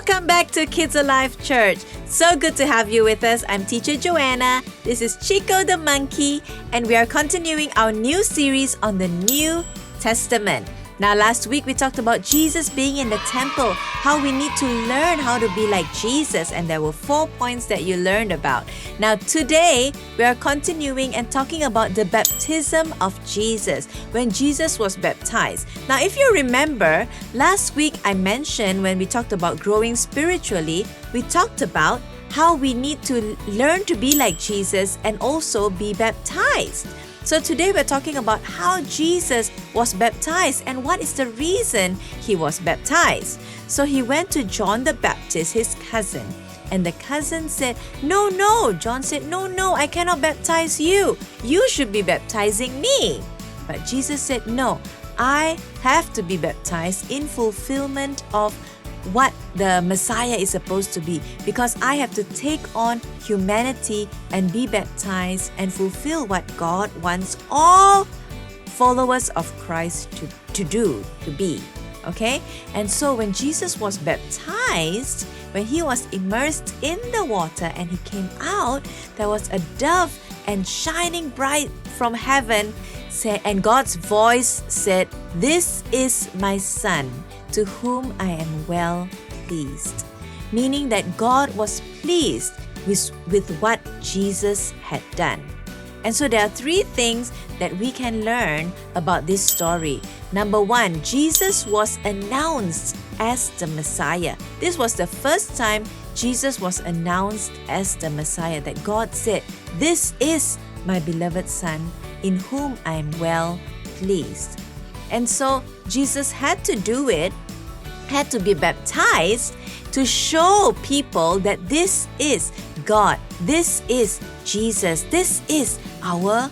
Welcome back to KidsAlive Church. So good to have you with us. I'm Teacher Joanna. This is Chico the Monkey, and we are continuing our new series on the New Testament. Now, last week we talked about Jesus being in the temple, how we need to learn how to be like Jesus, and there were 4 points that you learned about. Now, today we are continuing and talking about the baptism of Jesus, when Jesus was baptized. Now, if you remember, last week I mentioned when we talked about growing spiritually, we talked about how we need to learn to be like Jesus and also be baptized. So today we're talking about how Jesus was baptized and what is the reason he was baptized. So he went to John the Baptist, his cousin, and the cousin said, No. John said, No, I cannot baptize you. You should be baptizing me. But Jesus said, No, I have to be baptized in fulfillment of what the Messiah is supposed to be, because I have to take on humanity and be baptized and fulfill what God wants all followers of Christ to be. Okay? And so when Jesus was baptized, when he was immersed in the water and he came out, there was a dove and shining bright from heaven, and God's voice said, This is my son, to whom I am well pleased. Meaning that God was pleased with what Jesus had done. And so there are 3 things that we can learn about this story. Number 1, Jesus was announced as the Messiah. This was the first time Jesus was announced as the Messiah, that God said, This is my beloved son, in whom I am well pleased. And so Jesus had to do it, had to be baptized to show people that this is God, this is Jesus, this is our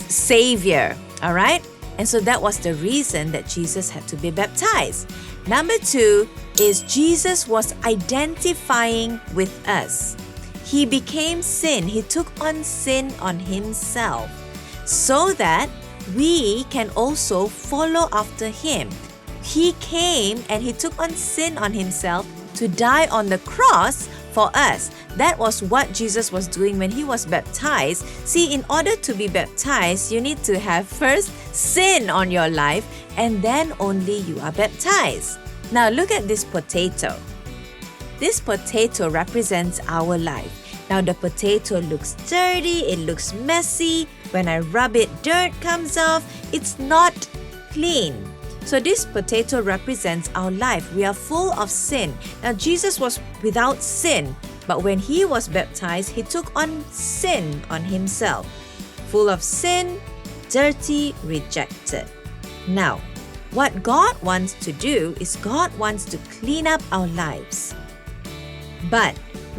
Savior. All right? And so that was the reason that Jesus had to be baptized. Number 2 is Jesus was identifying with us. He became sin. He took on sin on himself so that we can also follow after him. He came and he took on sin on himself to die on the cross for us. That was what Jesus was doing when he was baptized. See, in order to be baptized, you need to have first sin on your life, and then only you are baptized. Now look at this potato. This potato represents our life. Now the potato looks dirty, it looks messy. When I rub it, dirt comes off. It's not clean. So this potato represents our life. We are full of sin. Now Jesus was without sin, but when he was baptized, he took on sin on himself. Full of sin, dirty, rejected. Now, what God wants to do is God wants to clean up our lives. But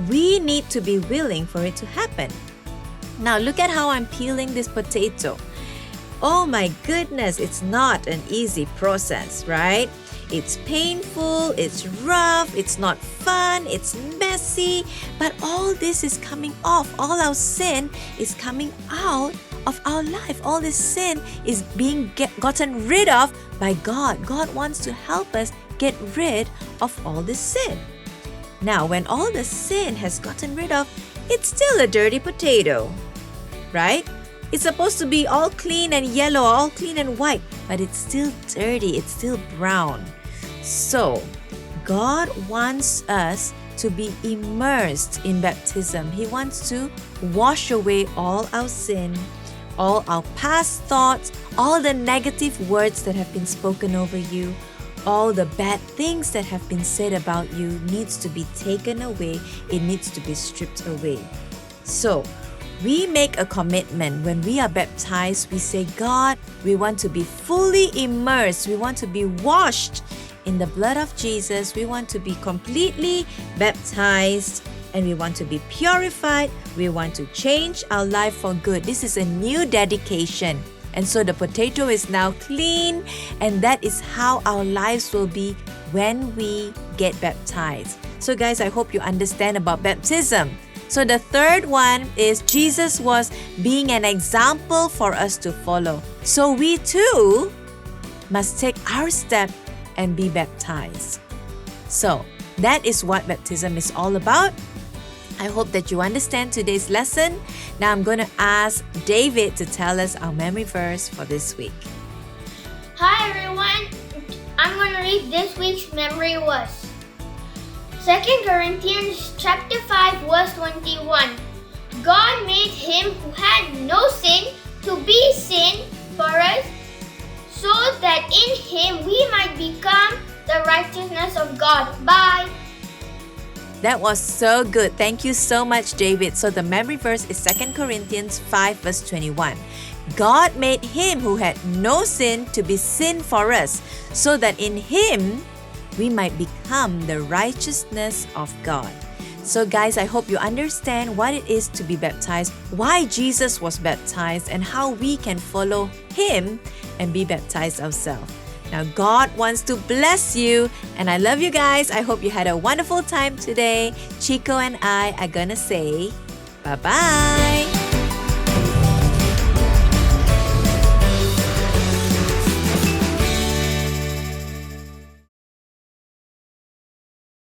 we need to be willing for it to happen. Now look at how I'm peeling this potato. Oh my goodness, it's not an easy process, right? It's painful, it's rough, it's not fun, it's messy, but all this is coming off. All our sin is coming out of our life. All this sin is being gotten rid of by God. God wants to help us get rid of all this sin. Now, when all the sin has gotten rid of, it's still a dirty potato, right? It's supposed to be all clean and yellow, all clean and white, but it's still dirty, it's still brown. So, God wants us to be immersed in baptism. He wants to wash away all our sin, all our past thoughts, all the negative words that have been spoken over you, all the bad things that have been said about you needs to be taken away. It needs to be stripped away. So, we make a commitment when we are baptized. We say, God, we want to be fully immersed. We want to be washed in the blood of Jesus. We want to be completely baptized, and we want to be purified. We want to change our life for good. This is a new dedication. And so the potato is now clean, and that is how our lives will be when we get baptized. So guys, I hope you understand about baptism. So the third one is Jesus was being an example for us to follow. So we too must take our step and be baptized. So That is what baptism is all about. I hope that you understand today's lesson. Now I'm going to ask David to tell us our memory verse for this week. Hi everyone, I'm going to read this week's memory verse. 2 Corinthians chapter 5 verse 21. God made him who had no sin to be sin for us, so that in him we might become the righteousness of God. Bye. That was so good. Thank you so much, David. So the memory verse is 2 Corinthians 5 verse 21. God made him who had no sin to be sin for us, so that in him we might become the righteousness of God. So guys, I hope you understand what it is to be baptized, why Jesus was baptized, and how we can follow him and be baptized ourselves. Now, God wants to bless you, and I love you guys. I hope you had a wonderful time today. Chico and I are gonna say bye-bye.